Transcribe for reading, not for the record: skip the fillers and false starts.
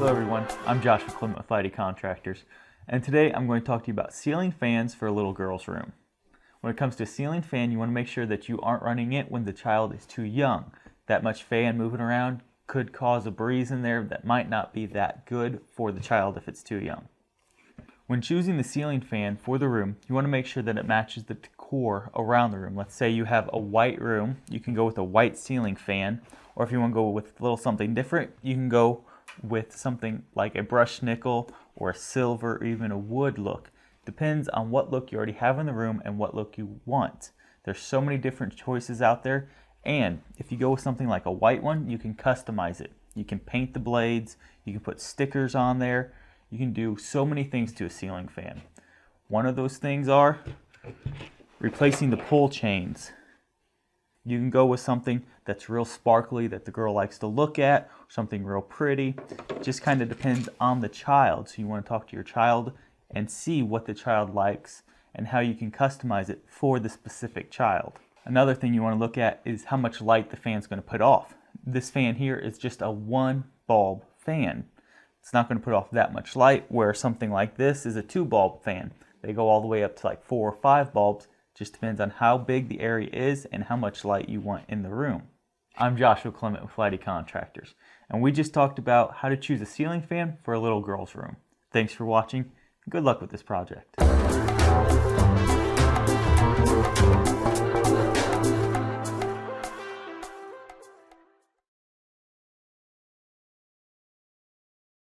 Hello everyone, I'm Joshua Clement with Lighty Contractors, and today I'm going to talk to you about ceiling fans for a little girl's room. When it comes to a ceiling fan, you want to make sure that you aren't running it when the child is too young. That much fan moving around could cause a breeze in there that might not be that good for the child if it's too young. When choosing the ceiling fan for the room, you want to make sure that it matches the decor around the room. Let's say you have a white room, you can go with a white ceiling fan, or if you want to go with a little something different, you can go with something like a brushed nickel or a silver or even a wood look. Depends on what look you already have in the room and what look you want. There's so many different choices out there, and if you go with something like a white one, you can customize it. You can paint the blades, you can put stickers on there, you can do so many things to a ceiling fan. One of those things are replacing the pull chains. You can go with something that's real sparkly that the girl likes to look at, something real pretty. It just kind of depends on the child. So you want to talk to your child and see what the child likes and how you can customize it for the specific child. Another thing you want to look at is how much light the fan's going to put off. This fan here is just a one bulb fan. It's not going to put off that much light, where something like this is a 2-bulb fan. They go all the way up to like 4 or 5 bulbs. Just depends on how big the area is and how much light you want in the room. I'm Joshua Clement with Lighty Contractors, and we just talked about how to choose a ceiling fan for a little girl's room. Thanks for watching, and good luck with this project.